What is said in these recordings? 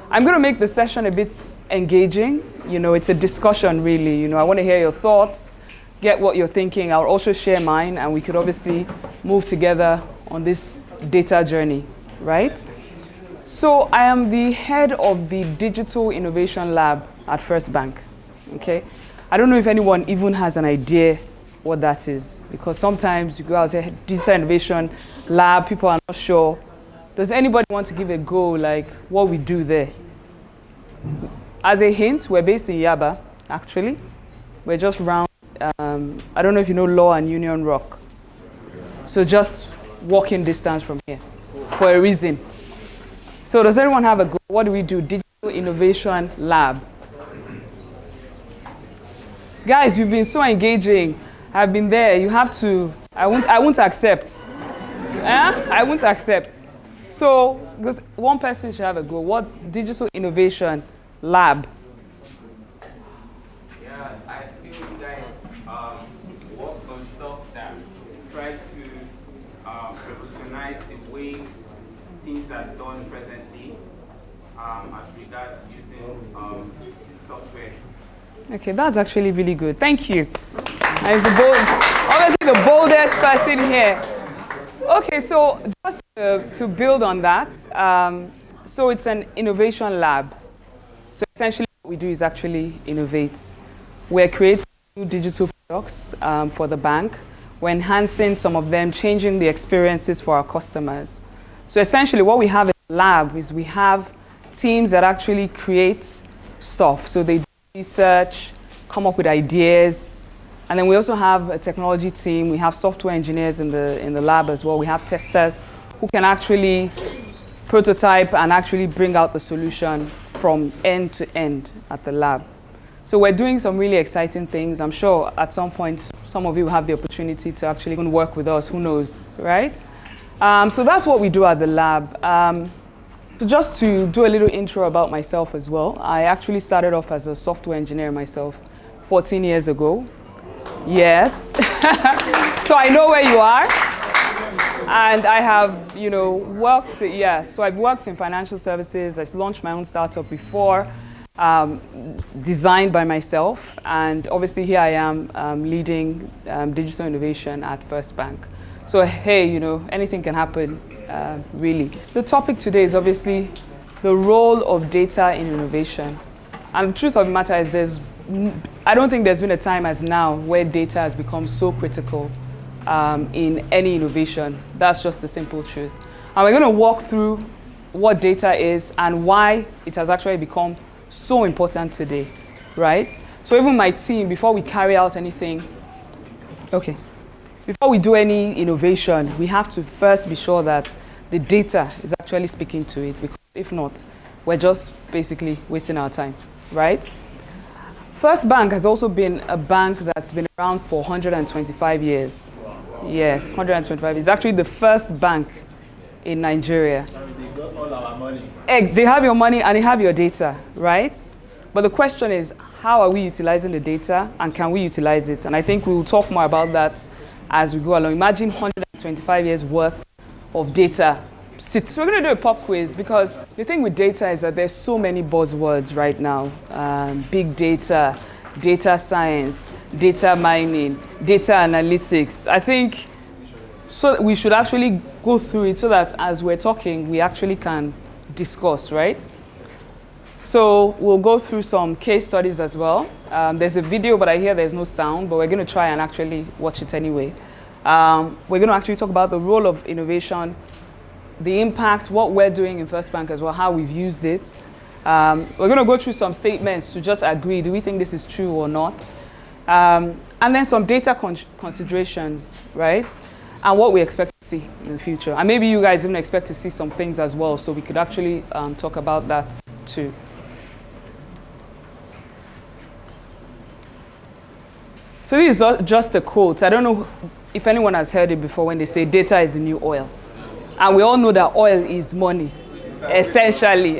I'm going to make the session a bit engaging. It's a discussion, really. I want to hear your thoughts, get what you're thinking. I'll also share mine, and we could obviously move together on this data journey, right? So I am the head of the Digital Innovation Lab at First Bank, okay? I don't know if anyone even has an idea what that is, because sometimes you go out and say, Digital Innovation Lab, people are not sure. Does anybody want to give a go, like what we do there? As a hint, we're based in Yaba, actually. We're just around, I don't know if you know Lola and Union Rock. So just walking distance from here, for a reason. So does anyone have a go? What do we do? Digital Innovation Lab. Guys, you've been so engaging. I've been there. You have to, I won't accept. I won't accept. So, because one person should have a go. What Digital Innovation Lab? Yeah, I feel you guys work on stuff that try to revolutionize the way things are done presently as regards using software. Okay, that's actually really good. Thank you. Obviously the boldest person here. Okay, so just to build on that, so it's an innovation lab. So essentially what we do is actually innovate. We're creating new digital products for the bank. We're enhancing some of them, changing the experiences for our customers. So essentially what we have in the lab is we have teams that actually create stuff. So they do research, come up with ideas, and then we also have a technology team. We have software engineers in the lab as well. We have testers who can actually prototype and actually bring out the solution from end to end at the lab. So we're doing some really exciting things. I'm sure at some point some of you will have the opportunity to actually even work with us. Who knows, right? So that's what we do at the lab. So just to do a little intro about myself as well, I actually started off as a software engineer myself 14 years ago. Yes. So I know where you are. And I have, worked, so I've worked in financial services. I launched my own startup before, designed by myself. And obviously here I am leading digital innovation at First Bank. So hey, anything can happen, really. The topic today is obviously the role of data in innovation. And the truth of the matter is I don't think there's been a time as now where data has become so critical in any innovation. That's just the simple truth. And we're going to walk through what data is and why it has actually become so important today, right? So even my team, before we carry out anything, before we do any innovation, we have to first be sure that the data is actually speaking to it, because if not, we're just basically wasting our time, right? First Bank has also been a bank that's been around for 125 years. Yes, 125 years. It's actually the first bank in Nigeria. They got all our money. They have your money and they have your data, right? But the question is, how are we utilizing the data and can we utilize it? And I think we will talk more about that as we go along. Imagine 125 years worth of data. So we're going to do a pop quiz, because the thing with data is that there's so many buzzwords right now. Big data, data science, data mining, data analytics. I think so we should actually go through it so that as we're talking, we actually can discuss, right? So we'll go through some case studies as well. There's a video, but I hear there's no sound, but we're going to try and actually watch it anyway. We're going to actually talk about the role of innovation, the impact, what we're doing in First Bank as well, how we've used it. We're going to go through some statements to just agree, do we think this is true or not? And then some data considerations, right? And what we expect to see in the future. And maybe you guys even expect to see some things as well, so we could actually talk about that too. So this is just a quote. I don't know if anyone has heard it before when they say data is the new oil. And we all know that oil is money, essentially.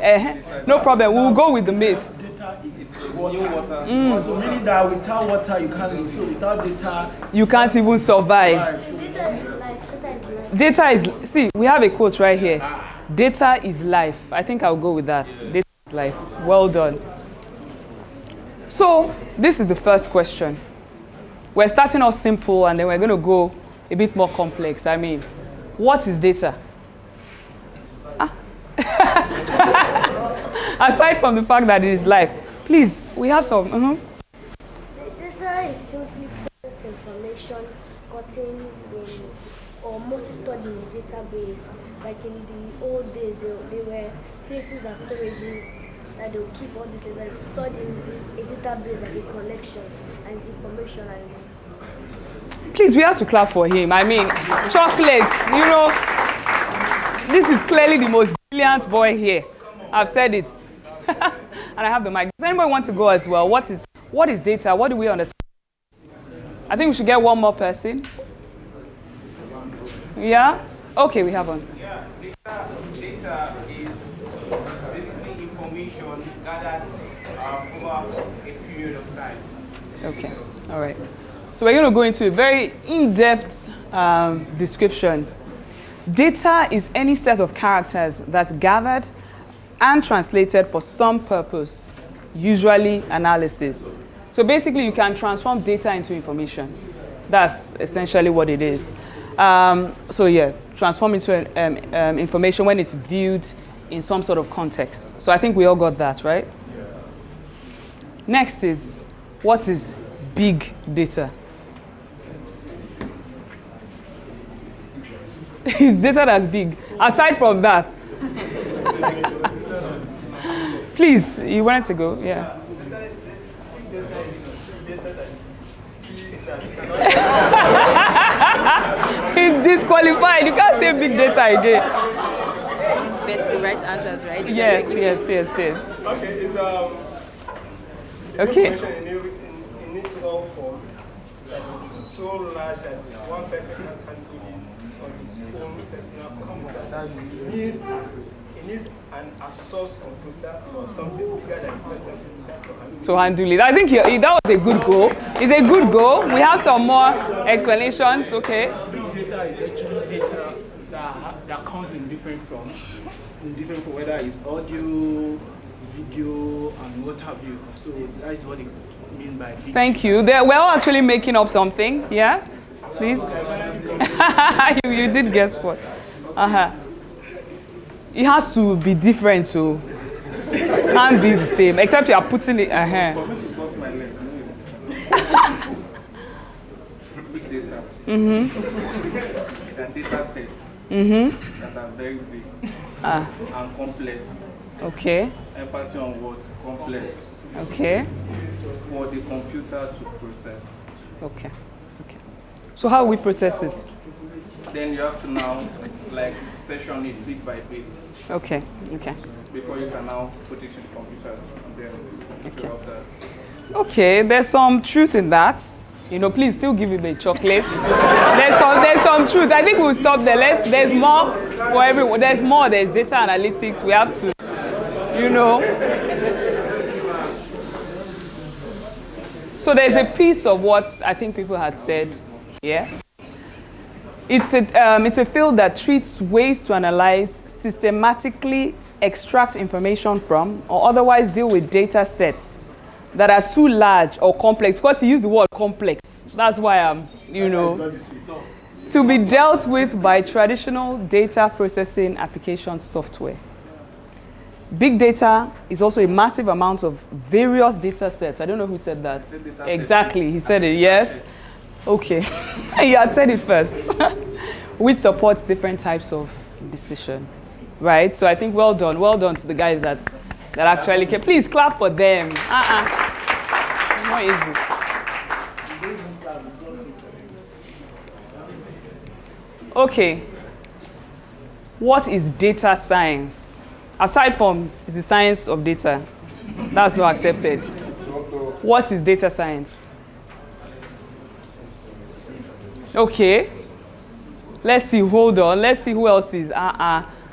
No problem, we'll go with the myth. Data is water. So meaning that without water you can't live. So without data you can't even survive. Data is life. Data is, see, we have a quote right here. Data is life. I think I'll go with that. Data is life. Well done. So this is the first question. We're starting off simple and then we're going to go a bit more complex. I mean, what is data? Aside from the fact that it is life, please, we have some. Data is simply process information gotten or mostly stored in a database. Like in the old days, there were places and storages that they would keep all this data stored in a database, like a collection and information. And Please, we have to clap for him. I mean, chocolates, you know, this is clearly the most brilliant boy here. I've said it. And I have the mic. Does anybody want to go as well? What is data? What do we understand? I think we should get one more person. Yeah? Okay, we have one. Yeah, data is basically information gathered over a period of time. Okay, all right. So we're going to go into a very in-depth description. Data is any set of characters that's gathered and translated for some purpose, usually analysis. So basically, you can transform data into information. That's essentially what it is. So yeah, transform into information when it's viewed in some sort of context. So I think we all got that, right? Yeah. Next is, what is big data? Is data that's big? Aside from that. Please, you wanted to go, yeah. He's disqualified. You can't say big data again. That's the right answers, right? Yes. Okay, it's Okay. information in neutral form that is so large that one person can handle it on his own personal computer. It needs a source computer or something bigger than his personal computer To handle it. I think that was a good goal. It's a good goal. We have some more explanations, okay? Big data is actually data that comes in different form, whether it's audio, video, and what have you. So that is what it means by big. Thank you. We're all actually making up something, yeah? Please. you did guess what? It has to be different, so it can't be the same, except you are putting it. Big data. The data sets that are very big and complex. Okay. Emphasis on word complex. Okay. For the computer to process. Okay. So how we process it? Then you have to now, like, session is bit by bit. Okay. Before you can now put it to the computer and then fill up that. Okay, there's some truth in that. You know, please still give him a chocolate. There's some truth. I think we'll stop there. There's more for everyone. There's data analytics. We have to, you know. So there's a piece of what I think people had said here. It's a field that treats ways to analyze, systematically extract information from, or otherwise deal with data sets that are too large or complex. Because he used the word complex. That's why I'm, to be dealt with by traditional data processing application software. Big data is also a massive amount of various data sets. I don't know who said that. Exactly, he said it, yes. Okay, he had said it first. Which supports different types of decision, right? So I think well done to the guys that actually can. Please clap for them. More easy. Okay, what is data science? Aside from the science of data, that's not accepted. What is data science? Okay. Let's see, hold on. Let's see who else is.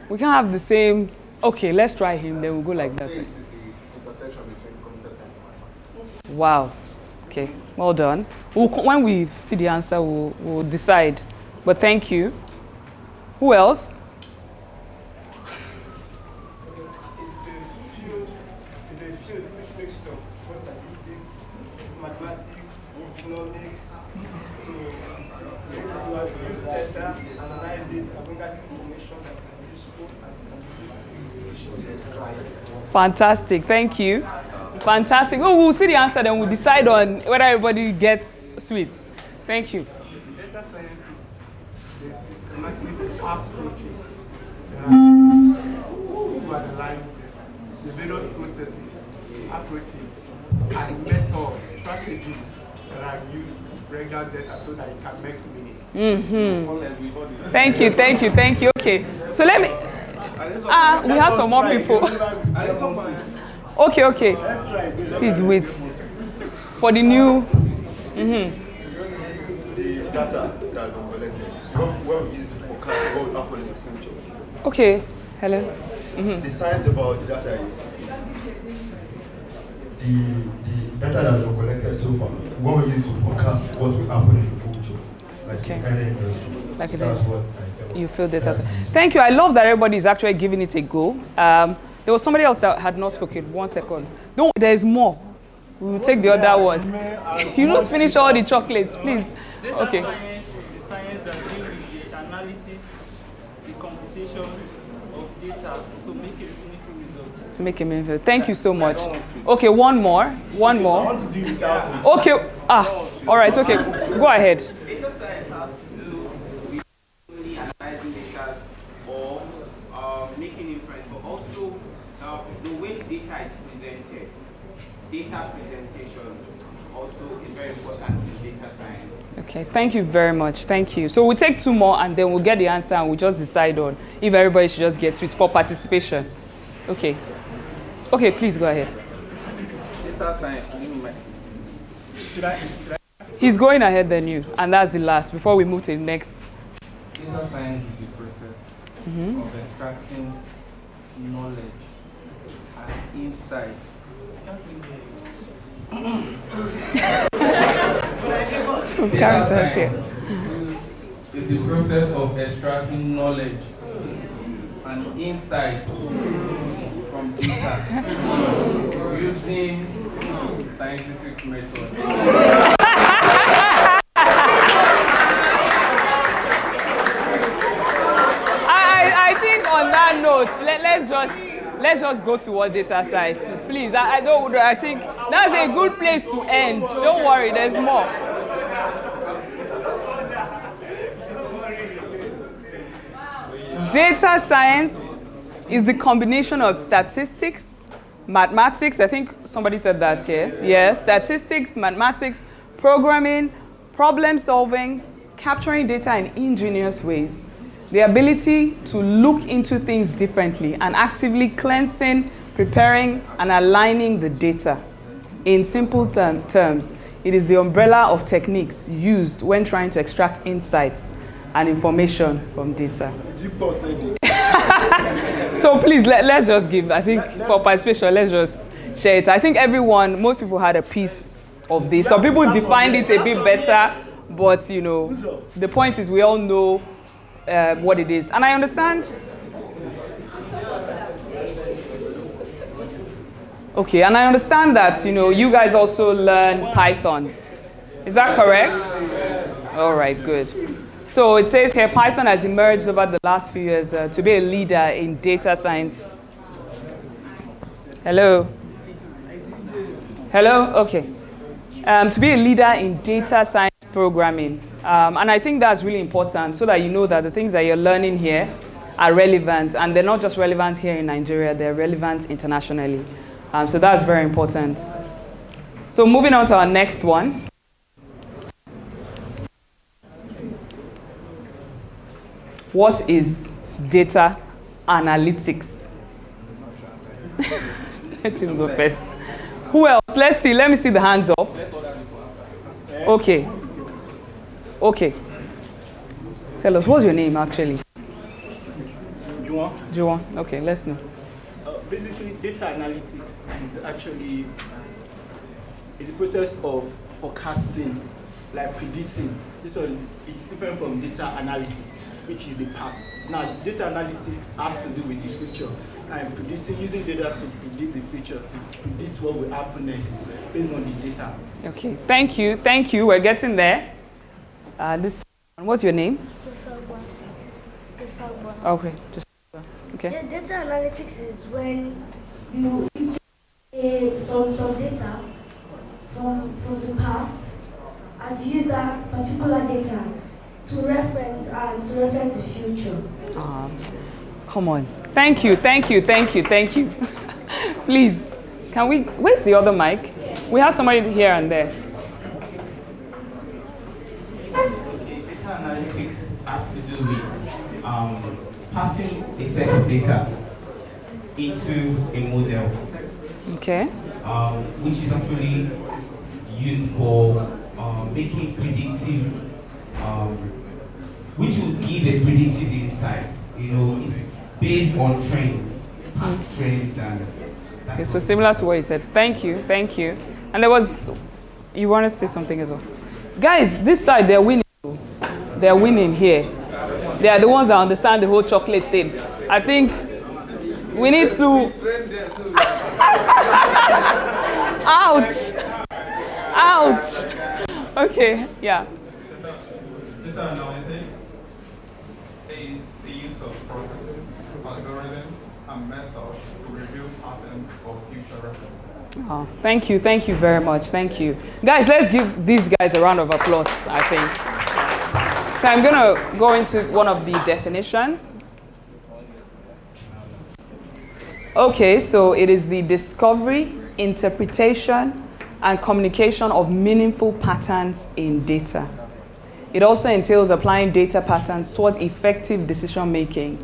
We can have the same. Okay, let's try him, then we'll go like that. Wow. Okay, well done. When we see the answer, we'll decide. But thank you. Who else? a mixture of both statistics, mathematics, economics, to use data, analyze it, and bring out information that can be useful and can be used to Fantastic, thank you. Fantastic. Oh, we'll see the answer, then we'll decide on whether everybody gets sweets. Thank you. data science is the systematic approaches to analyze the various processes, approaches, and methods, strategies that are used to break down data so that it can make meaning. Thank you, thank you, thank you. Okay, so let me. We have some more people. Okay, okay. Please wait for the new. The data that we collected, what we use to forecast what will happen in the future. Okay, hello. The science about the data is the data that we collected so far, what we use to forecast what will happen in the future. Like Okay. in any industry. Like it That's is. what I felt. You feel data. That's Thank you. I love that everybody is actually giving it a go. There was somebody else that had not spoken. 1 second. Don't. There is more. We will take the other ones. You don't finish all the chocolates, please. Okay. Science is the science that deals with the analysis, the computation of data to make a meaningful result. To make a meaningful. Thank you so much. Okay, one more. One more. want to do without Okay. All right. Okay. Go ahead. Data science has to do with only analyzing data or making inference, but also the way the data is presented. Data presentation also is very important in data science. Okay. Thank you very much. Thank you. So we'll take 2 more and then we'll get the answer and we'll just decide on if everybody should just get sweets for participation. Okay. Okay. Please go ahead. Data science. He's going ahead than you, and that's the last before we move to the next. Data science is a process of extracting knowledge and insight. Some characters here. It's the process of extracting knowledge and insight from data using scientific methods. I think on that note, let's just go to what data science is, please. I think that's a good place to end. Don't worry, there's more. Data science is the combination of statistics, mathematics. I think somebody said that here. Yes, statistics, mathematics, programming, problem solving, capturing data in ingenious ways. The ability to look into things differently and actively cleansing, preparing, and aligning the data. In simple terms, it is the umbrella of techniques used when trying to extract insights and information from data. So please, let's just give, I think for participation, let's just share it. I think most people had a piece of this. Some people defined it a bit better, but you know, the point is we all know what it is. And I understand. Okay, and I understand that, you guys also learn Python. Is that correct? All right, good. So it says here, Python has emerged over the last few years to be a leader in data science. Hello? Hello? Okay. To be a leader in data science programming. And I think that's really important so that you know that the things that you're learning here are relevant. And they're not just relevant here in Nigeria, they're relevant internationally. So that's very important. So moving on to our next one. What is data analytics? Let him go first. Who else? Let's see. Let me see the hands up. Okay. Okay. Tell us, what's your name actually? Juan. Juan. Okay, let's know. Basically, data analytics is actually a process of forecasting, like predicting. This one it's different from data analysis, which is the past. Now, data analytics has to do with the future and predicting, using data to predict the future, to predict predict what will happen next based on the data. Okay, thank you, thank you. We're getting there. What's your name? Okay, just okay. Yeah, data analytics is when you some data from the past and use that particular data to reference the future. Come on. Thank you, thank you, thank you, thank you. Please, can we, where's the other mic? We have somebody here and there. Data analytics has to do with passing a set of data into a model. Okay. Which is actually used for making predictive, which will give a predictive insight. You know, it's based on trends, past trends, and okay, so similar to what you said. Thank you, thank you. And there was, you wanted to say something as well. Guys, this side, they're winning. They're winning here. They are the ones that understand the whole chocolate thing. I think we need to... Ouch! Ouch! Okay, yeah. Data analytics is the use of processes, algorithms, and methods to review patterns for future reference. Oh, thank you very much, thank you. Guys, let's give these guys a round of applause, I think. So I'm gonna go into one of the definitions. Okay, so it is the discovery, interpretation, and communication of meaningful patterns in data. It also entails applying data patterns towards effective decision making.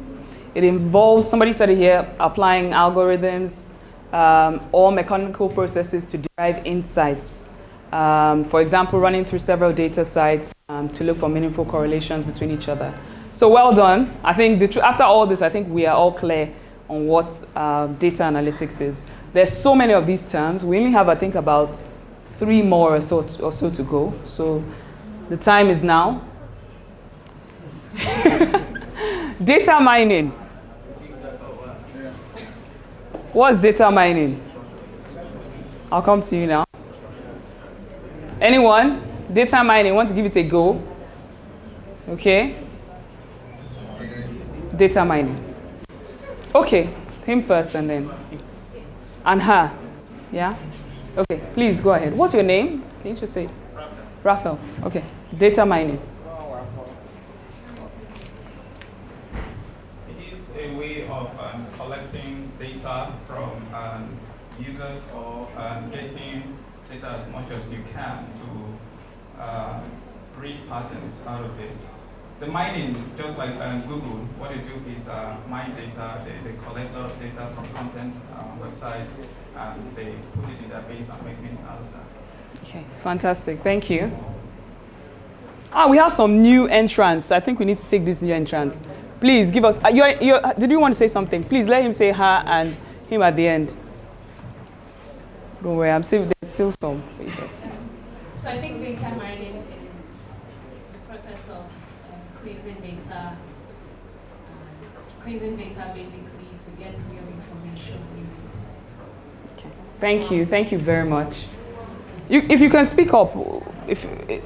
It involves, somebody said it here, applying algorithms or mechanical processes to derive insights. For example, running through several data sites to look for meaningful correlations between each other. So well done. I think after all this, I think we are all clear on what data analytics is. There's so many of these terms. We only have, I think, about 3 more or so to go. So the time is now. Data mining. What's data mining? I'll come to you now. Anyone? Data mining, want to give it a go? Okay. Data mining. Okay, him first and then. And her. Yeah? Okay, please go ahead. What's your name? Can you just say? Raphael. Okay. Data mining. It is a way of collecting data from users or getting data as much as you can to read patterns out of it. The mining, just like Google, what they do is mine data. They collect a lot of data from content websites, and they put it in their base and make meaning out of that. Okay, fantastic. Thank you. We have some new entrants. I think we need to take this new entrants. Please give us. Did you want to say something? Please let him say her and him at the end. Don't worry, I'm still there's still some. So I think data mining is the process of cleansing data basically to get new information, new insights. Okay. Thank you very much. If you can speak up,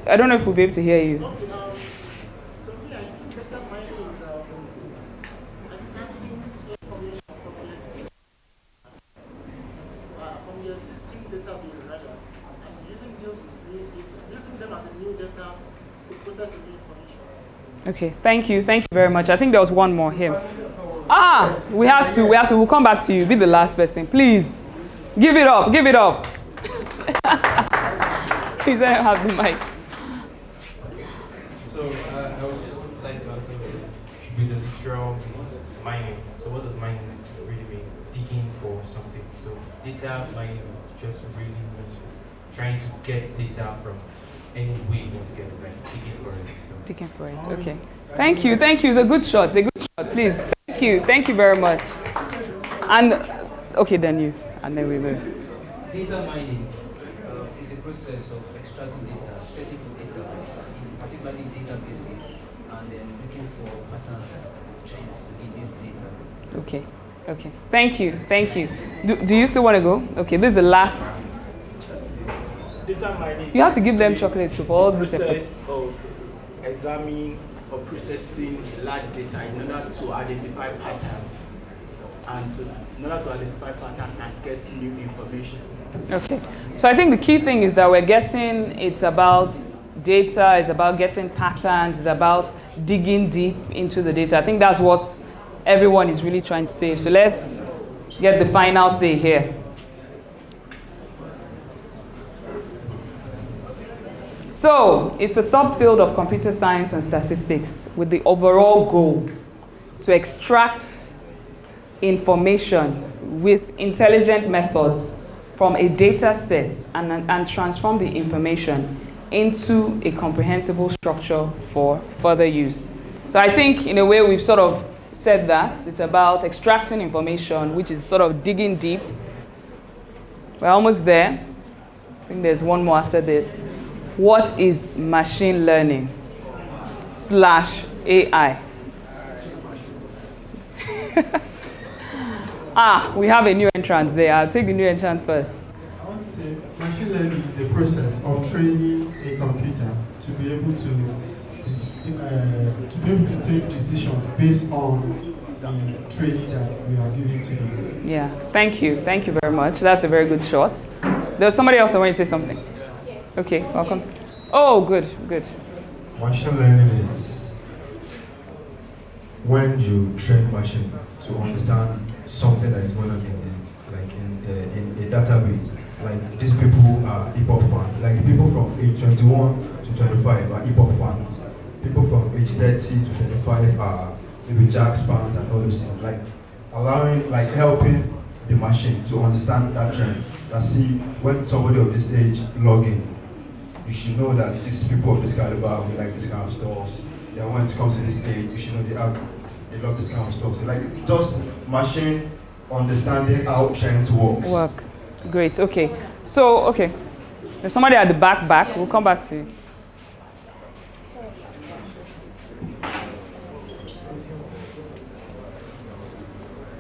I don't know if we'll be able to hear you. To me, I think data mining is extracting information from the existing database, rather, and using them as a new data to process the new information. Okay, thank you very much. I think there was one more here. We have to, we'll come back to you. Be the last person, please. Give it up. Please, I don't have the mic. So I would just like to answer should be the literal mining. So what does mining really mean? Digging for something. So data mining just really means trying to get data from any way you want to get it, like digging for it. So. Digging for it, okay. Thank you. It's a good shot. Please. Thank you very much. And, okay, then you, and then we move. Data mining is a process of extracting data, searching for data, particularly databases, and then looking for patterns, trends in this data. Okay. Okay, thank you, thank you. Do you still want to go? Okay, this is the last. Data mining. You have to give them chocolate for all this process of examining or processing large data in order to identify patterns in order to identify patterns and get new information. Okay, so I think the key thing is that it's about data, it's about getting patterns, it's about digging deep into the data. I think that's what everyone is really trying to say. So let's get the final say here. So it's a subfield of computer science and statistics with the overall goal to extract information with intelligent methods from a data set and transform the information into a comprehensible structure for further use. So I think in a way we've sort of said that it's about extracting information, which is sort of digging deep. We're almost there. I think there's one more after this. What is machine learning / AI? We have a new entrant there. I'll take the new entrant first. I want to say machine learning is a process of training a computer to be able to take decisions based on the training that we are giving to it. Yeah, thank you very much. That's a very good shot. There's somebody else that wants to say something. Okay, welcome. Oh, good. Machine learning is when you train machine to understand something that is going on in a database. Like these people are hip hop fans. Like the people from age 21 to 25 are hip hop fans. People from age 30 to 25 are maybe jazz fans and all those things. Like helping the machine to understand that trend. That see when somebody of this age log in, you should know that these people of this caliber will like this kind of stuff. Then when it comes to this age, you should know they love this kind of stuff. So like just machine understanding how trends work. Great, okay. So, there's somebody at the back. We'll come back to you.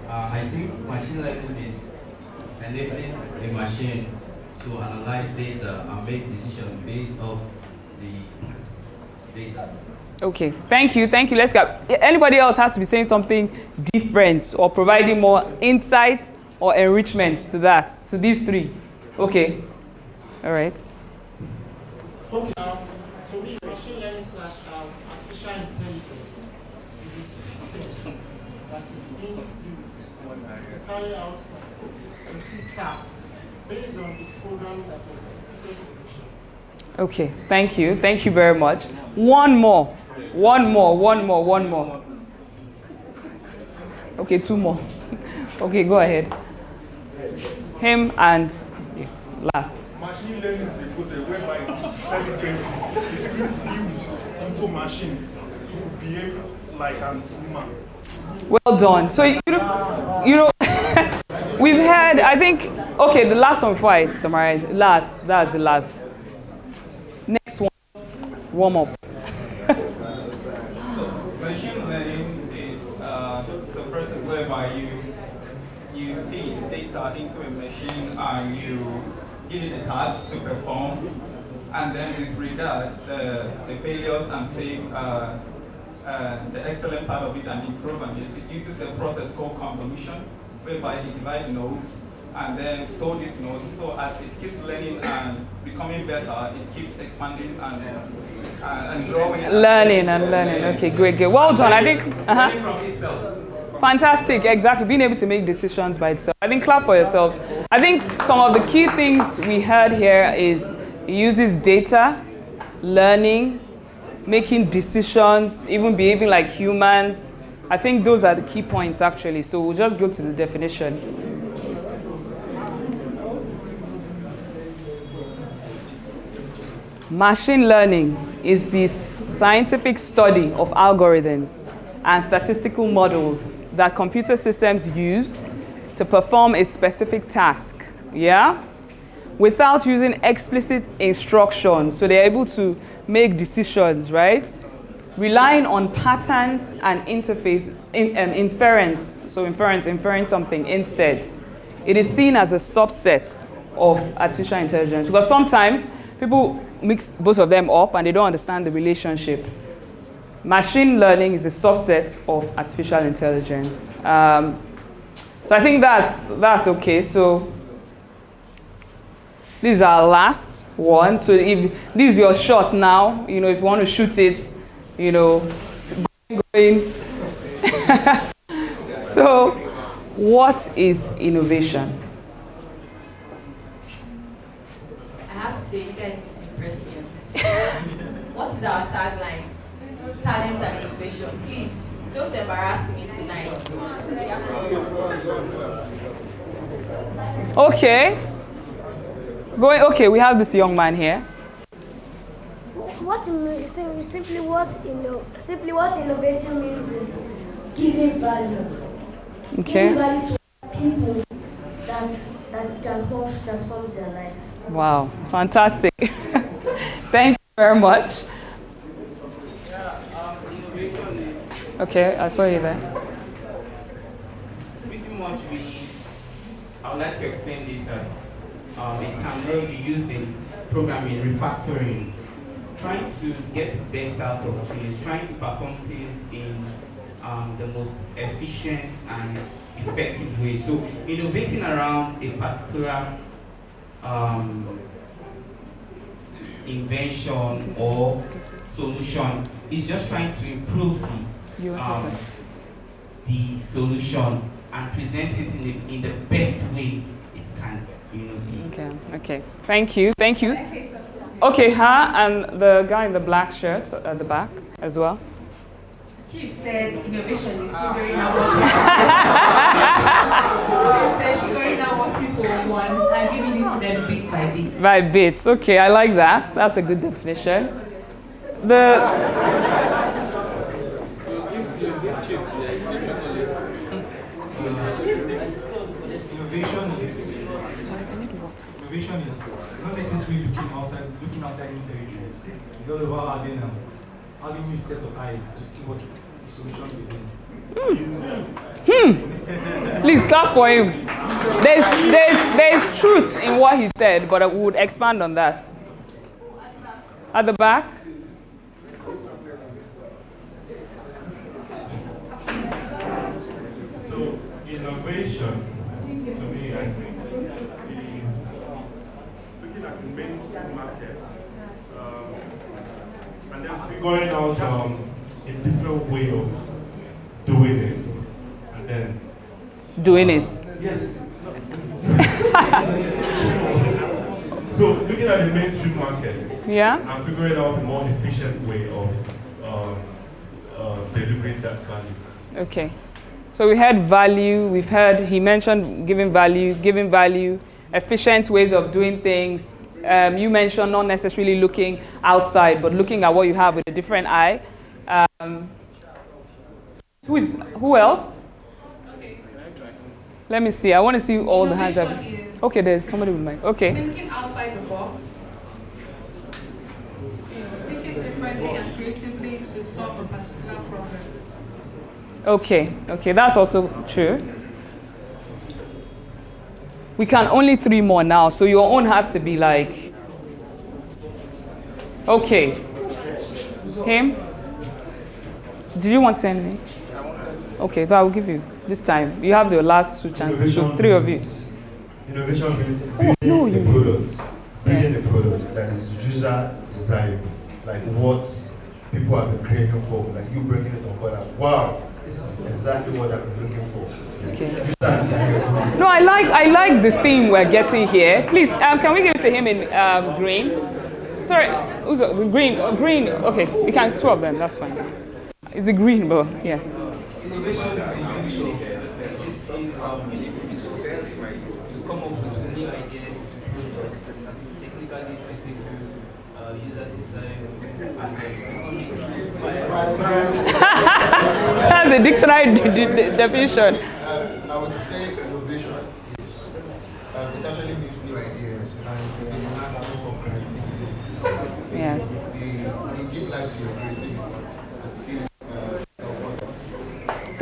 I think machine learning is enabling the machine to analyze data and make decisions based off the data. Okay, thank you. Let's go. Anybody else has to be saying something different or providing more insight or enrichment to these three. Okay, all right. Okay, to me, machine learning / artificial intelligence is a system that is being used to carry out statistics tasks based on the program that was executed in the machine. Okay, thank you very much. One more. Okay, two more. Okay, go ahead. Him and last. Machine learning is a process whereby intelligence is being fused into machine to behave like an human. Well done. So you know we've had, I think, okay, the last one before I summarize. That's the last. Next one, warm up. Machine learning is the process whereby you feed data into a machine and you give it a task to perform, and then disregard the failures and save the excellent part of it and improve on it. It uses a process called convolution, whereby you divide nodes and then store these nodes. So as it keeps learning and becoming better, it keeps expanding and growing. Learning. Okay, great. Well done. I think. Learning from itself. Fantastic, exactly. Being able to make decisions by itself. I think clap for yourselves. I think some of the key things we heard here is it uses data, learning, making decisions, even behaving like humans. I think those are the key points actually. So we'll just go to the definition. Machine learning is the scientific study of algorithms and statistical models that computer systems use to perform a specific task, without using explicit instructions. So they're able to make decisions, right? Relying on patterns and inference, so inferring something instead, it is seen as a subset of artificial intelligence, because sometimes people mix both of them up and they don't understand the relationship. Machine learning is a subset of artificial intelligence. So I think that's okay. So this is our last one. So if this is your shot now, if you want to shoot it, going. So what is innovation? I have to say, you guys need to impress me on this. What is our tagline? Talent and innovation. Please, don't embarrass me tonight. Okay. Okay, we have this young man here. Simply what innovating means is giving value. Okay. Giving value to people that transforms their life. Wow, fantastic. Thank you very much. Innovation is... Okay, I saw you there. Pretty much I would like to explain this as a terminology used in programming, refactoring, trying to get the best out of things, trying to perform things in the most efficient and effective way. So innovating around a particular invention or solution is just trying to improve the solution and present it in the best way it can be. Okay. Thank you. Okay, and the guy in the black shirt at the back as well. Chief said innovation is figuring out what people want and giving it to them bit by bit. By bits. Okay, I like that. That's a good definition. Innovation is not necessarily looking outside new territories. It's all about having new sets of eyes to see what the solution will be. Please clap for him. There's truth in what he said, but I would expand on that. At the back. So innovation, to me, I think, is looking at the mainstream market and then figuring out a different way of doing it, and then doing it. Yeah. So looking at the mainstream market, and figuring out a more efficient way of delivering that value. Okay. So we heard value, he mentioned giving value, efficient ways of doing things. You mentioned not necessarily looking outside, but looking at what you have with a different eye. Who else? Okay. Let me see. I want to see all the hands up. Okay, there's somebody with mic. Okay. Thinking outside the box. Thinking differently and creatively to solve a particular problem. Okay, that's also true. We can only 3 more now, so your own has to be like, okay. Him? Did you want to say anything? Okay, so I will give you this time. You have the last 2 chances, so 3 of you. Innovation means building a product that is user desirable, like what people have been craving for, like you bringing it on board. Wow, this is exactly what I've been looking for. Okay. No, I like the theme we're getting here. Please, can we give it to him in green? Sorry, the green. Green. Okay, we can 2 of them. That's fine. It's the green, but yeah. Innovation is the use of existing resources to come up with new ideas, products that is technically physical, user design, That's the dictionary definition. I would say innovation is, it actually means new ideas, and it is the enhancement of creativity. Yes. You give life to your creativity and see it help others.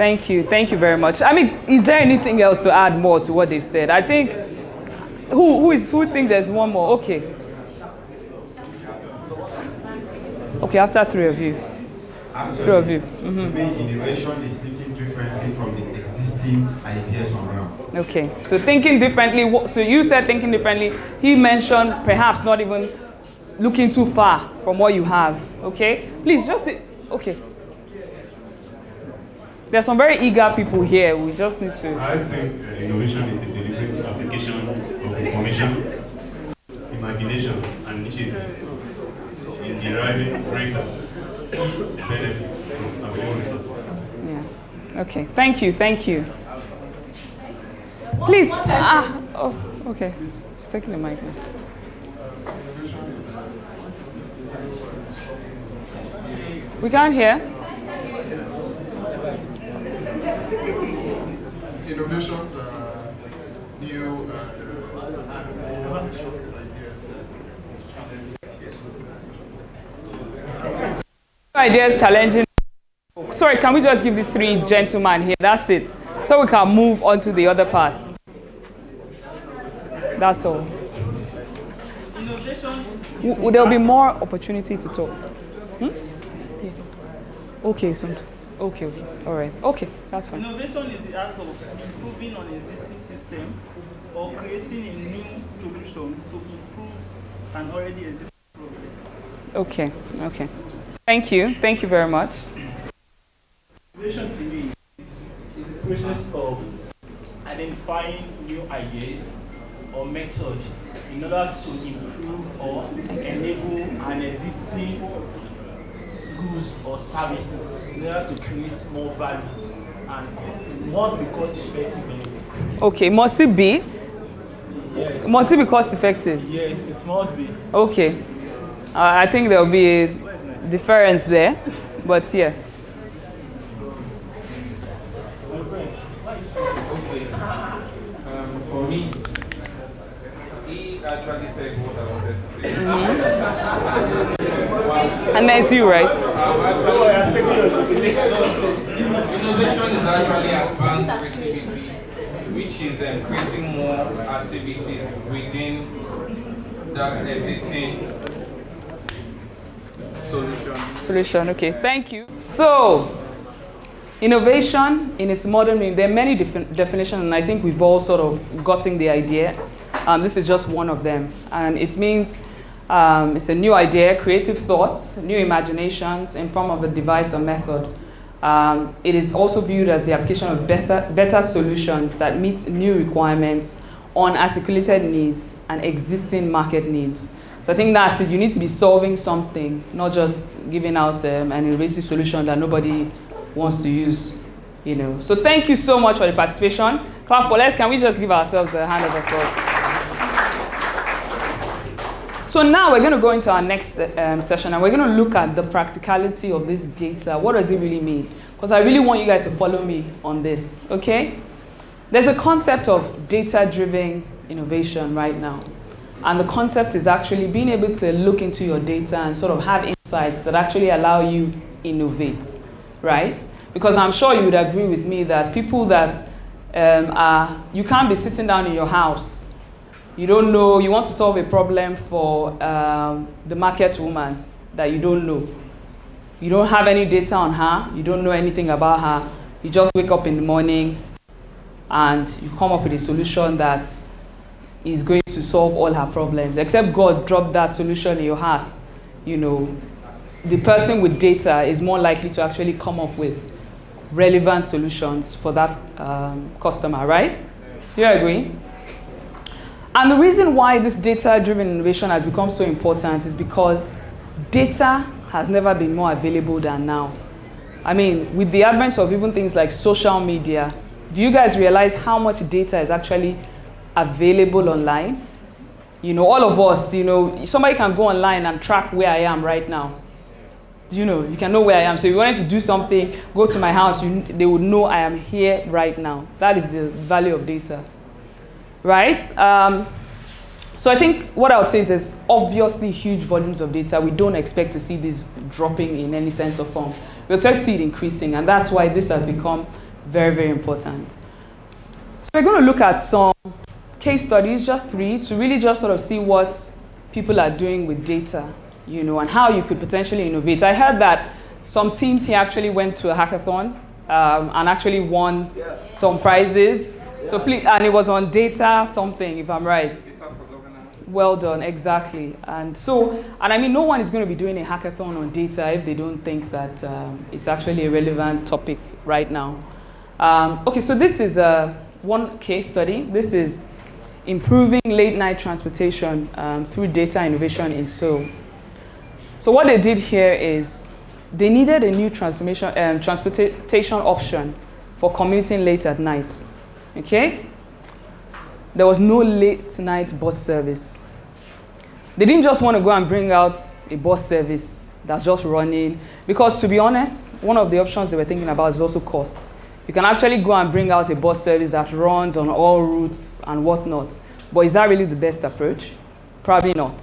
Thank you very much. I mean, is there anything else to add more to what they've said? I think, who thinks there's one more? Okay. Okay, after three of you. Actually, three of you. To me, innovation is thinking differently from the existing ideas on ground. Okay, so thinking differently, so you said thinking differently. He mentioned perhaps not even looking too far from what you have. Okay, please just say, okay. There's some very eager people here. We just need to. I think innovation is a deliberate application of information, imagination, and initiative in deriving greater benefits from available resources. Yeah. Okay. Thank you. Please. Oh, okay. Just taking the mic now. We can't hear. Innovations are new and more disruptive ideas challenging. Sorry, can we just give these three gentlemen here? That's it. So we can move on to the other part. That's all. Innovation. There'll be more opportunity to talk. Okay, okay. All right. Okay, that's fine. Innovation is the act of improving on existing system or creating a new solution to improve an already existing process. Okay. Thank you very much. Innovation to me is the process of identifying new ideas or methods in order to improve or enable an existing goods or services in order to create more value and must be cost effective. Okay, must it be? Yes. Must it be cost effective? Yes, it must be. Okay. I think there will be a difference there, but yeah. Okay. For me, he actually said what I wanted to say. And that's you, right? Innovation is actually advanced creativity, which is creating more activities within that existing Solution, okay, thank you. So, innovation in its modern meaning, there are many different definitions, and I think we've all sort of gotten the idea. This is just one of them, and it means it's a new idea, creative thoughts, new imaginations in form of a device or method. It is also viewed as the application of better solutions that meet new requirements, unarticulated needs, and existing market needs. So I think that's it. You need to be solving something, not just giving out an innovative solution that nobody wants to use. So thank you so much for the participation. Clap for us. Can we just give ourselves a hand of applause? So now we're going to go into our next session, and we're going to look at the practicality of this data. What does it really mean? Because I really want you guys to follow me on this, okay? There's a concept of data-driven innovation right now. And the concept is actually being able to look into your data and sort of have insights that actually allow you innovate, right? Because I'm sure you would agree with me that people that you can't be sitting down in your house. You don't know, you want to solve a problem for the market woman that you don't know. You don't have any data on her. You don't know anything about her. You just wake up in the morning and you come up with a solution that is going to solve all her problems. Except God dropped that solution in your heart. The person with data is more likely to actually come up with relevant solutions for that customer, right? Do you agree? And the reason why this data-driven innovation has become so important is because data has never been more available than now. I mean, with the advent of even things like social media, do you guys realize how much data is actually available online? All of us, somebody can go online and track where I am right now. You can know where I am. So if you wanted to do something, go to my house, they would know I am here right now. That is the value of data, right? So I think what I would say is there's obviously huge volumes of data. We don't expect to see this dropping in any sense or form. We expect to see it increasing, and that's why this has become Very, very important. So we're going to look at some case studies, just 3, to really just sort of see what people are doing with data, you know, and how you could potentially innovate. I heard that some teams here actually went to a hackathon and actually won some prizes. So please, and it was on data something, if I'm right. Well done, exactly. And I mean, no one is going to be doing a hackathon on data if they don't think that it's actually a relevant topic right now. Okay, so this is one case study. This is improving late night transportation through data innovation in Seoul. So what they did here is they needed a new transportation option for commuting late at night. Okay? There was no late night bus service. They didn't just want to go and bring out a bus service that's just running, because to be honest, one of the options they were thinking about is also cost. You can actually go and bring out a bus service that runs on all routes and whatnot. But is that really the best approach? Probably not.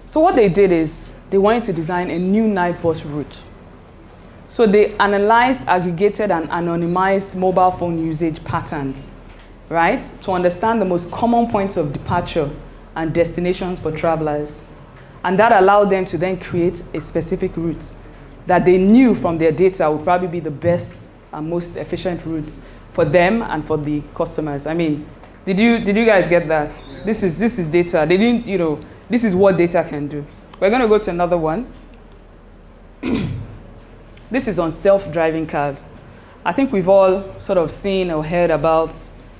So what they did is they wanted to design a new night bus route. So they analyzed, aggregated, and anonymized mobile phone usage patterns, right, to understand the most common points of departure and destinations for travelers. And that allowed them to then create a specific route that they knew from their data would probably be the best and most efficient routes for them and for the customers. I mean, did you guys get that? This is data. They didn't, you know, this is what data can do. We're going to go to another one. This is on self-driving cars. I think we've all sort of seen or heard about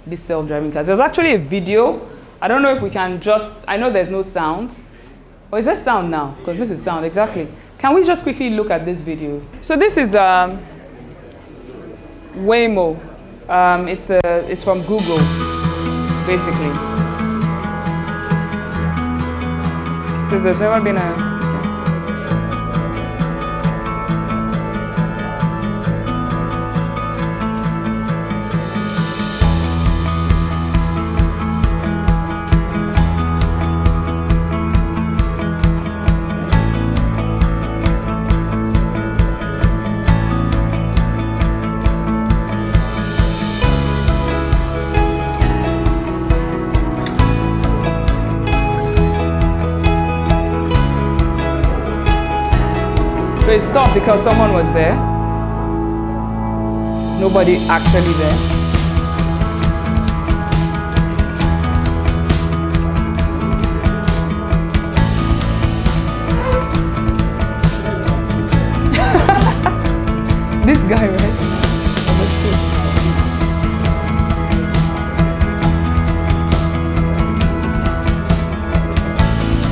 these self-driving cars. There's actually a video. I don't know if we can just, I know there's no sound. Or is there sound now? Because this is sound, exactly. Can we just quickly look at this video? So this is Waymo. It's from Google, basically. So there's never been a... So it stopped because someone was there. There's nobody actually there. This guy, right?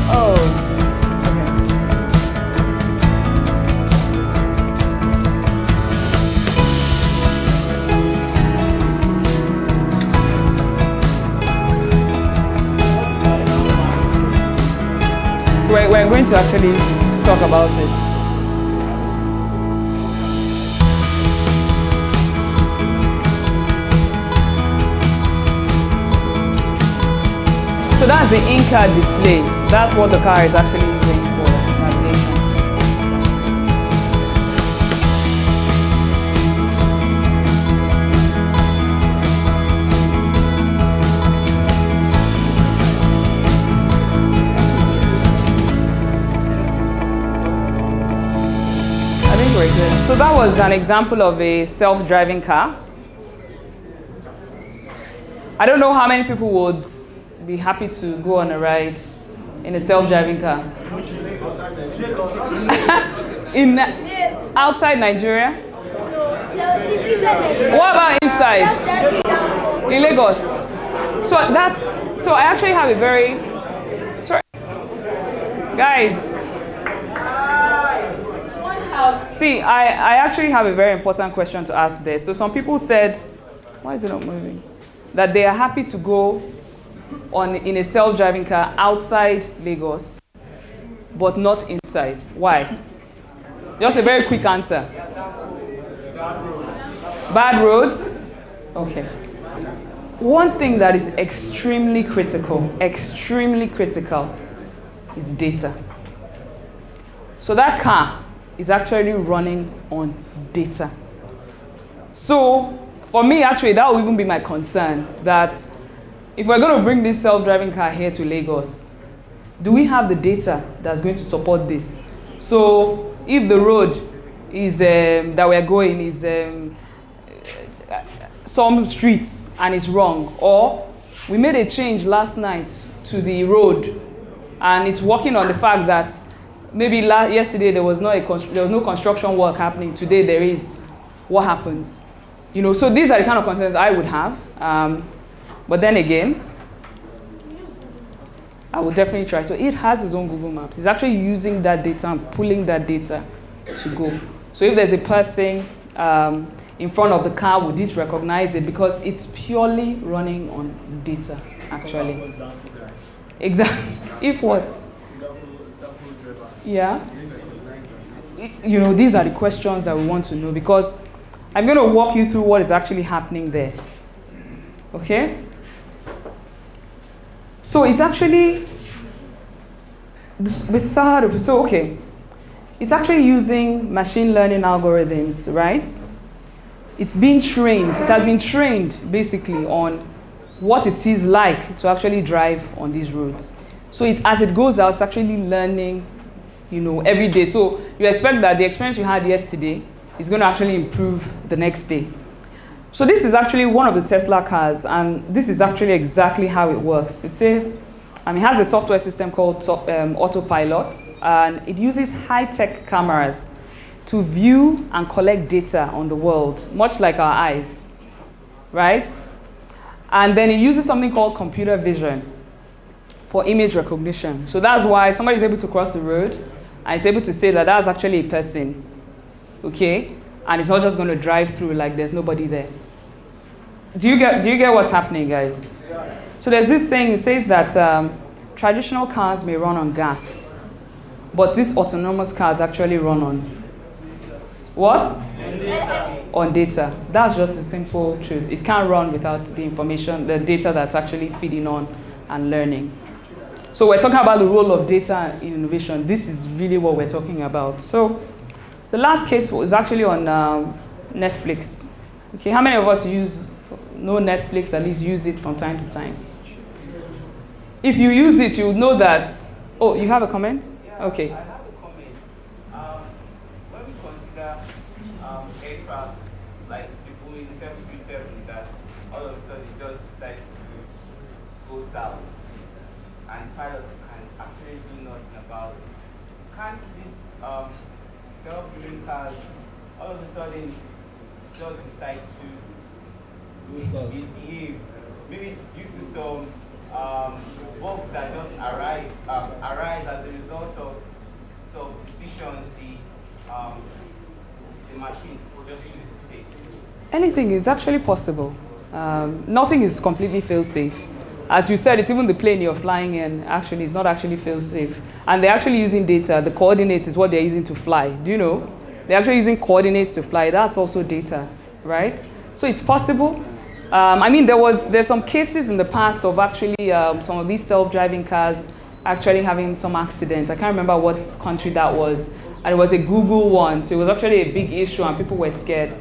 Oh. We're going to actually talk about it. So that's the in-car display. That's what the car is actually using for navigation. So that was an example of a self-driving car. I don't know how many people would be happy to go on a ride in a self-driving car. Outside Nigeria? What about inside? In Lagos? So I actually have a very... Sorry. Guys. See, I actually have a very important question to ask there. So some people said, why is it not moving? That they are happy to go in a self-driving car outside Lagos, but not inside. Why? Just a very quick answer. Bad roads? Okay. One thing that is extremely critical, is data. So that car is actually running on data. So for me, actually, that would even be my concern, that if we're going to bring this self-driving car here to Lagos, do we have the data that's going to support this? So if the road is that we're going is some streets and it's wrong, or we made a change last night to the road and it's working on the fact that maybe yesterday there was no construction work happening, today there is, what happens? You know, so these are the kind of concerns I would have. But then again, I will definitely try. So it has its own Google Maps. It's actually using that data and pulling that data to go. So if there's a person in front of the car, would it recognize it? Because it's purely running on data, actually. Exactly. If what? Yeah. You know, these are the questions that we want to know, because I'm going to walk you through what is actually happening there. Okay? So it's actually, it's actually using machine learning algorithms, right? It's being trained, it has been trained basically on what it is like to actually drive on these roads. So as it goes out, it's actually learning, you know, every day. So you expect that the experience you had yesterday is going to actually improve the next day. So this is actually one of the Tesla cars, and this is actually exactly how it works. It says, it has a software system called Autopilot, and it uses high-tech cameras to view and collect data on the world, much like our eyes, right? And then it uses something called computer vision for image recognition. So that's why somebody is able to cross the road, and it's able to say that that's actually a person, okay? And it's not just going to drive through like there's nobody there. Do you get what's happening, guys? Yeah. So there's this thing, it says that traditional cars may run on gas, but these autonomous cars actually run on what? On data. That's just the simple truth. It can't run without the information, the data that's actually feeding on and learning. So we're talking about the role of data in innovation. This is really what we're talking about. So the last case was actually on Netflix. Okay, how many of us know Netflix, at least use it from time to time? If you use it, you know that. Oh, you have a comment? Yeah, okay. I have a comment. When we consider aircraft like the Boeing 737 that all of a sudden just decides to go south and pilots can actually do nothing about it, can't these self-driving cars all of a sudden just decide to misbehave, maybe due to some bugs that just arise as a result of some decisions the machine just chooses to take? Anything is actually possible. Nothing is completely fail-safe. As you said, it's even the plane you're flying in actually is not actually fail-safe. And they're actually using data. The coordinates is what they're using to fly. Do you know? They're actually using coordinates to fly. That's also data, right? So it's possible. I mean, there's some cases in the past of actually some of these self-driving cars actually having some accidents. I can't remember what country that was. And it was a Google one. So it was actually a big issue and people were scared.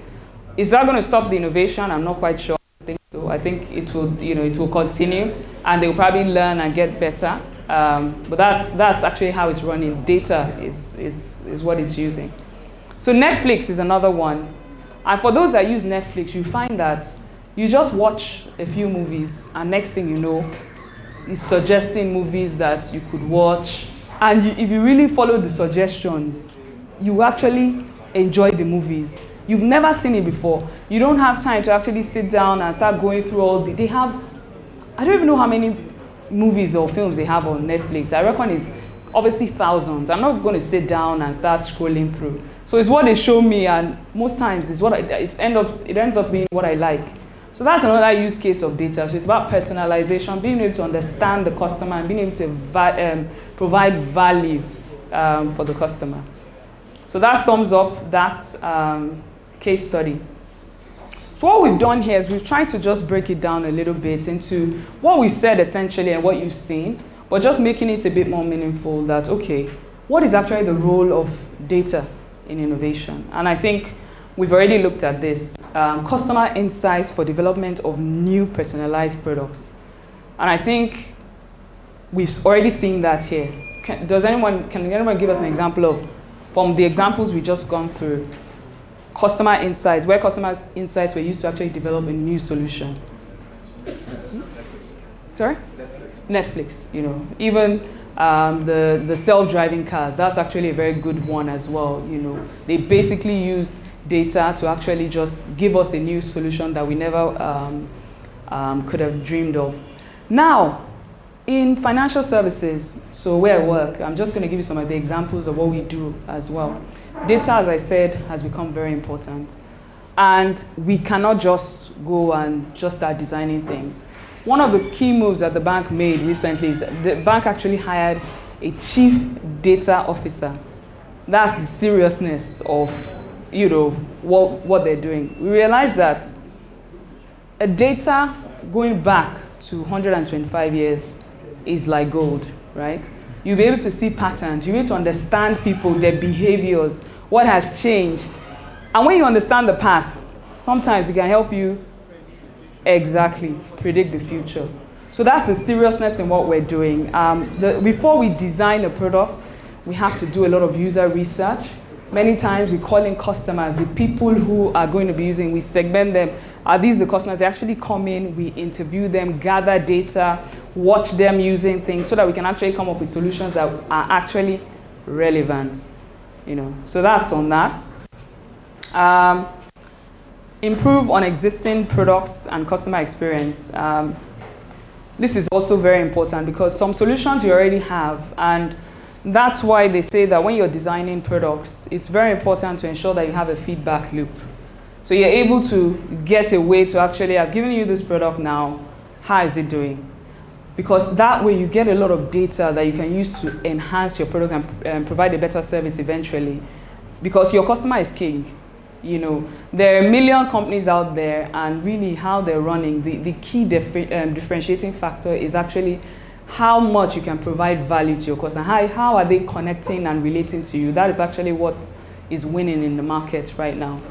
Is that going to stop the innovation? I'm not quite sure. I think so. I think it will, it will continue and they'll probably learn and get better. But that's actually how it's running. Data is what it's using. So Netflix is another one. And for those that use Netflix, you find that you just watch a few movies and next thing you know, it's suggesting movies that you could watch. And if you really follow the suggestions, you actually enjoy the movies. You've never seen it before. You don't have time to actually sit down and start going through all they have, I don't even know how many movies or films they have on Netflix. I reckon it's obviously thousands. I'm not going to sit down and start scrolling through. So it's what they show me, and most times it's it ends up being what I like. So that's another use case of data. So it's about personalization, being able to understand the customer and being able to provide value for the customer. So that sums up that case study. So what we've done here is we've tried to just break it down a little bit into what we've said essentially and what you've seen, but just making it a bit more meaningful that, okay, what is actually the role of data in innovation? And I think we've already looked at this. Customer insights for development of new personalized products. And I think we've already seen that here. Can anyone give us an example of, from the examples we just gone through, customer insights, where customer insights were used to actually develop a new solution? Sorry? Netflix, you know. Even the self-driving cars, that's actually a very good one as well, you know. They basically used data to actually just give us a new solution that we never could have dreamed of. Now, in financial services, so where I work, I'm just going to give you some of the examples of what we do as well. Data, as I said, has become very important. And we cannot just go and just start designing things. One of the key moves that the bank made recently is the bank actually hired a chief data officer. That's the seriousness of, you know, what they're doing. We realized that a data going back to 125 years is like gold, right? You'll be able to see patterns. You'll be able to understand people, their behaviors, what has changed. And when you understand the past, sometimes it can help you exactly predict the future. So that's the seriousness in what we're doing. Before we design a product, we have to do a lot of user research. Many times we call in customers, the people who are going to be using, we segment them. Are these the customers? They actually come in, we interview them, gather data, watch them using things so that we can actually come up with solutions that are actually relevant. You know, so that's on that. Improve on existing products and customer experience. This is also very important because some solutions you already have, and that's why they say that when you're designing products, it's very important to ensure that you have a feedback loop. So you're able to get a way to actually, I've given you this product now, how is it doing? Because that way you get a lot of data that you can use to enhance your product and provide a better service eventually. Because your customer is king. You know, there are a million companies out there, and really how they're running, the key differentiating factor is actually how much you can provide value to your customer. How are they connecting and relating to you? That is actually what is winning in the market right now.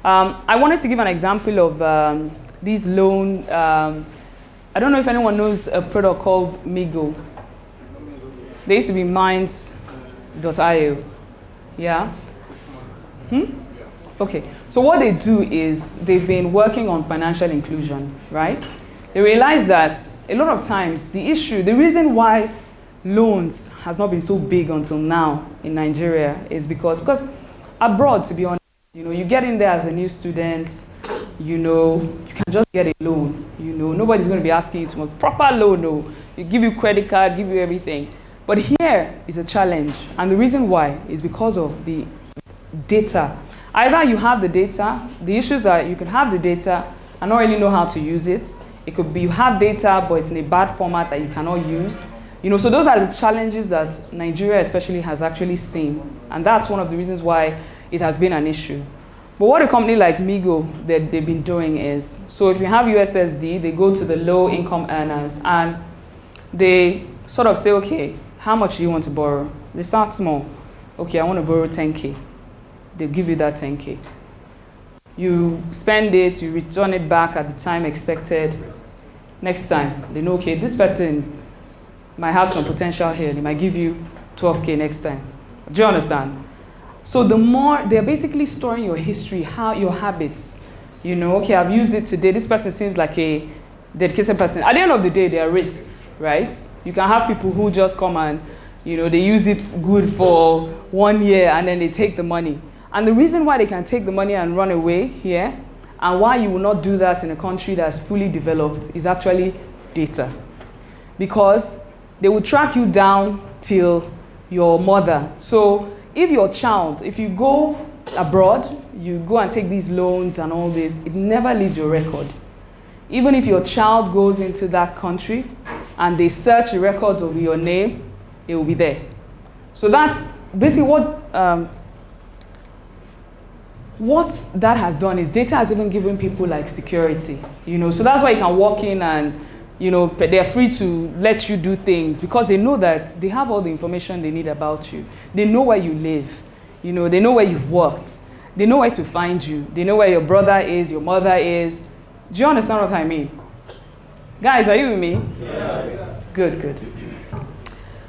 I wanted to give an example of these loan. I don't know if anyone knows a product called Migo. They used to be Minds.io. Yeah? Okay. So what they do is they've been working on financial inclusion, right? They realize that a lot of times the reason why loans has not been so big until now in Nigeria is because abroad, to be honest, you know, you get in there as a new student, you know, you can just get a loan, you know, nobody's going to be asking you to make proper loan, no. They give you credit card, give you everything. But here is a challenge, and the reason why is because of the data. Either you have the data, the issues are you could have the data and not really know how to use it. It could be you have data, but it's in a bad format that you cannot use. You know, so those are the challenges that Nigeria especially has actually seen, and that's one of the reasons why it has been an issue. But what a company like Migo that they've been doing is, so if you have USSD, they go to the low income earners and they sort of say, okay, how much do you want to borrow? They start small. Okay, I want to borrow 10K. They'll give you that 10K. You spend it, you return it back at the time expected. Next time, they know, okay, this person might have some potential here. They might give you 12K next time. Do you understand? So the more, they're basically storing your history, your habits. You know, okay, I've used it today. This person seems like a dedicated person. At the end of the day, there are risks, right? You can have people who just come and, you know, they use it good for 1 year and then they take the money. And the reason why they can take the money and run away here, and why you will not do that in a country that's fully developed, is actually data. Because they will track you down till your mother. So if your child, if you go abroad, you go and take these loans and all this, it never leaves your record. Even if your child goes into that country and they search the records of your name, it will be there. So that's basically what that has done is data has even given people like security, you know, so that's why you can walk in and, you know, they're free to let you do things because they know that they have all the information they need about you. They know where you live, you know, they know where you've worked. they know where to find you. They know where your brother is, your mother is. Do you understand what I mean? Guys, are you with me? Yes. Good, good.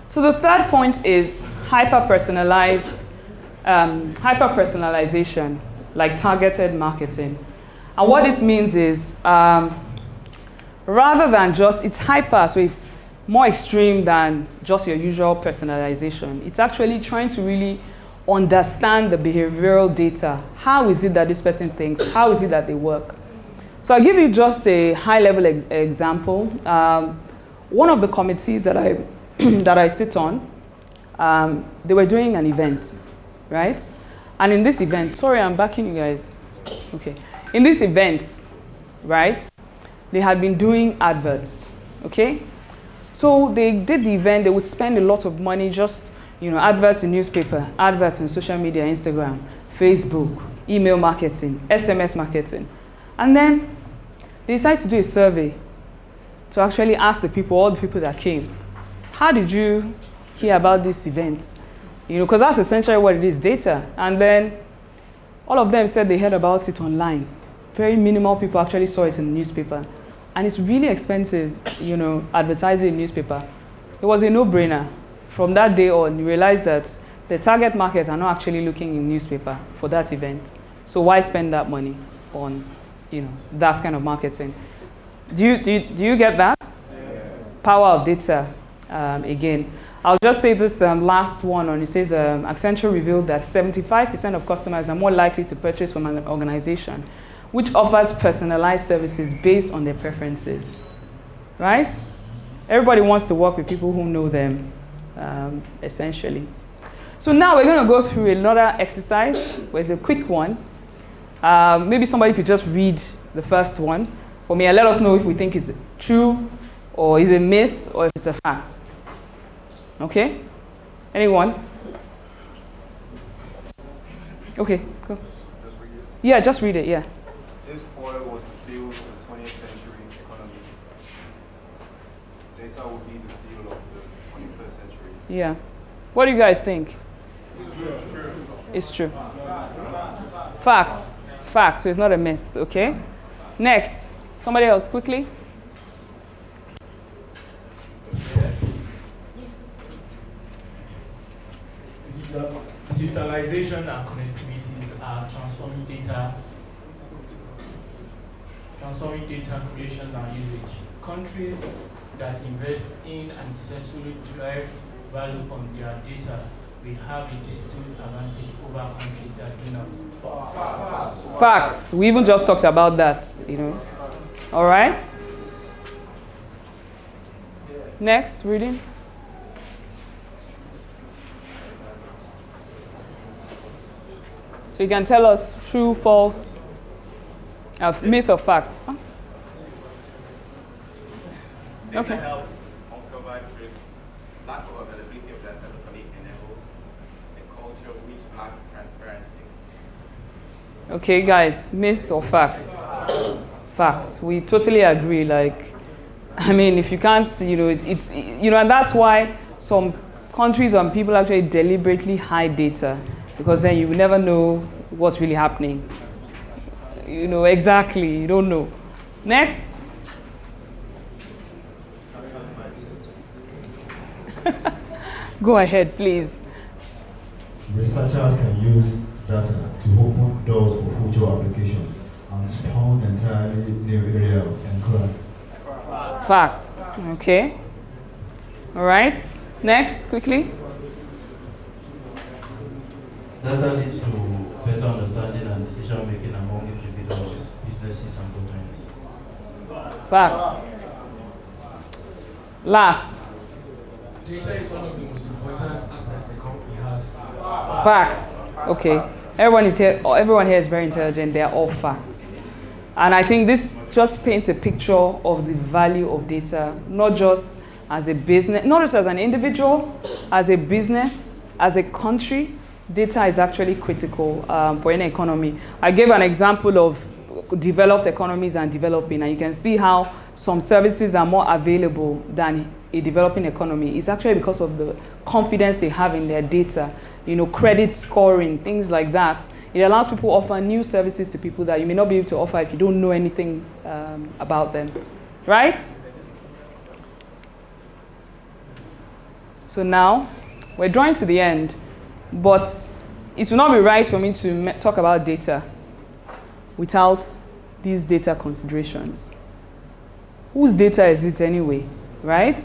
So the third point is hyper-personalization, like targeted marketing. And what this means is, rather than just, it's hyper, so it's more extreme than just your usual personalization. It's actually trying to really understand the behavioral data. How is it that this person thinks? How is it that they work? So I'll give you just a high-level example. One of the committees that I, that I sit on, they were doing an event, right? And in this event, sorry, I'm backing you guys. Okay. In this event, right, they had been doing adverts, okay? So they did the event, they would spend a lot of money just, you know, adverts in newspaper, adverts in social media, Instagram, Facebook, email marketing, SMS marketing. And then they decided to do a survey to actually ask the people, all the people that came, how did you hear about this event? You know, because that's essentially what it is, data. And then all of them said they heard about it online. Very minimal people actually saw it in the newspaper. And it's really expensive, you know, advertising in newspaper. It was a no-brainer. From that day on, you realize that the target market are not actually looking in newspaper for that event. So why spend that money on, you know, that kind of marketing? Do you get that? Yeah. Power of data, again. I'll just say this last one on, it says Accenture revealed that 75% of customers are more likely to purchase from an organization which offers personalized services based on their preferences, right? Everybody wants to work with people who know them, essentially. So now we're going to go through another exercise, where it's a quick one. Maybe somebody could just read the first one for me and let us know if we think it's true, or is it a myth, or if it's a fact. Okay? Anyone? Okay, go. Just read it? Yeah, just read it, yeah. If oil was the fuel of the 20th century economy, data would be the fuel of the 21st century. Yeah. What do you guys think? It's true. Facts. Facts, so it's not a myth, okay? Next. Somebody else, quickly. Digitalization and connectivities are transforming data creation and usage. Countries that invest in and successfully derive value from their data will have a distinct advantage over countries that do not. Facts. We even just talked about that, you know. All right. Next, reading. So you can tell us true, false, myth or fact. Huh? Okay. Health, uncovered truths, lack of availability of data locally enables a culture which lacks transparency. Okay, guys, myth or fact? Fact. We totally agree. Like, I mean, if you can't, you know, it's you know, and that's why some countries and people actually deliberately hide data, because then you will never know what's really happening. You know, exactly, you don't know. Next. Go ahead, please. Researchers can use data to open doors for future application and spawn entirely new area of inquiry. Facts. Okay. All right. Next, quickly. Data leads to better understanding and decision making among individuals, businesses, and governments. Facts. Last. Data is one of the most important assets a company has. Facts. Okay. Everyone is here. Everyone here is very intelligent. They are all facts. And I think this just paints a picture of the value of data, not just as a business, not just as an individual, as a business, as a country. Data is actually critical for any economy. I gave an example of developed economies and developing, and you can see how some services are more available than a developing economy. It's actually because of the confidence they have in their data. You know, credit scoring, things like that. It allows people to offer new services to people that you may not be able to offer if you don't know anything about them, right? So now, we're drawing to the end, but it will not be right for me to talk about data without these data considerations. Whose data is it anyway, right?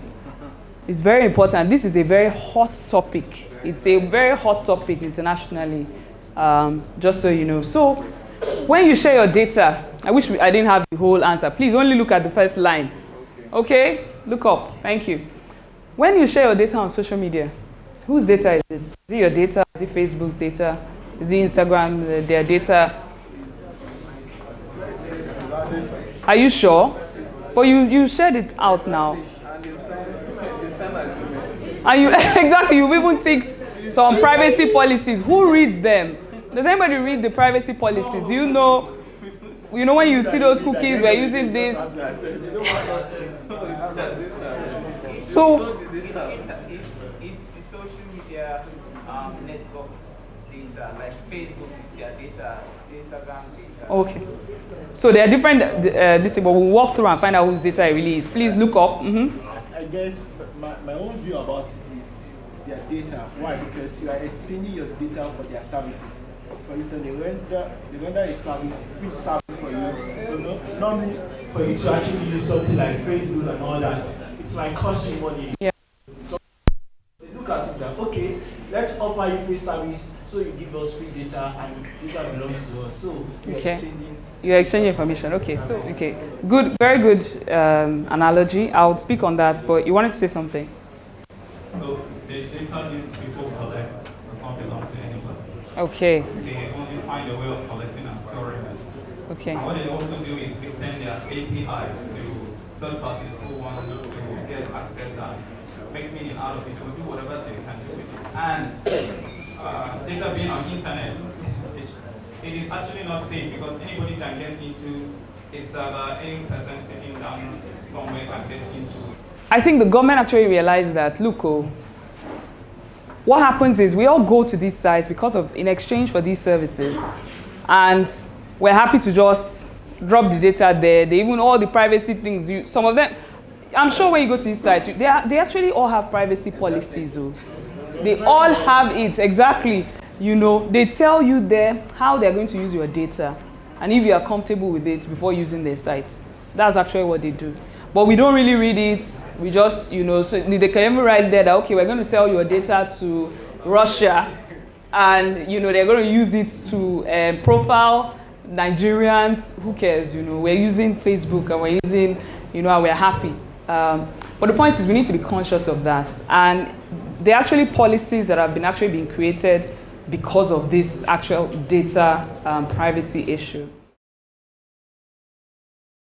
It's very important. This is a very hot topic. It's a very hot topic internationally, just so you know. So when you share your data, I wish I didn't have the whole answer. Please only look at the first line. Okay? Look up. Thank you. When you share your data on social media, whose data is it? Is it your data? Is it Facebook's data? Is it Instagram, their data? Are you sure? But you shared it out now. And you exactly, you've even ticked some privacy policies. Who reads them? Does anybody read the privacy policies? Do you know when you see those cookies, we're using this. So it's the social media networks data, like Facebook is their data, it's Instagram data. Okay. So there are different, but we'll walk through and find out whose data it really is. Please look up. I guess my own view about it is their data. Why? Because you are extending your data for their services. For instance, they render a service, free service for you. Normally, for you to actually use something like Facebook and all that, it's like cost you money. Yeah. So they look at it that, okay, let's offer you free service, so you give us free data, and data belongs to us. So you're exchanging. You're exchanging information. Okay, so, okay. Good, very good analogy. I'll speak on that, but you wanted to say something? So the data these people collect does not belong to anybody. Okay. They only find a way of collecting and storing it. Okay. And what they also do is extend their APIs to third parties who want to get access and make meaning out of it. They will do whatever they can do with it. And data being on internet, it is actually not safe because anybody can get into a server, any person sitting down somewhere can get into. I think the government actually realized that, look, what happens is we all go to these sites because of, in exchange for these services, and we're happy to just drop the data there. They even all the privacy things, some of them, I'm sure when you go to these sites, they actually all have privacy policies. They all have it, exactly. They tell you there how they're going to use your data and if you are comfortable with it before using their site. That's actually what they do. But we don't really read it. We just, so they can even write there that, okay, we're going to sell your data to Russia and, they're going to use it to profile Nigerians. Who cares, we're using Facebook and we're using, and we're happy. But the point is we need to be conscious of that. And there are actually policies that have been created because of this actual data privacy issue.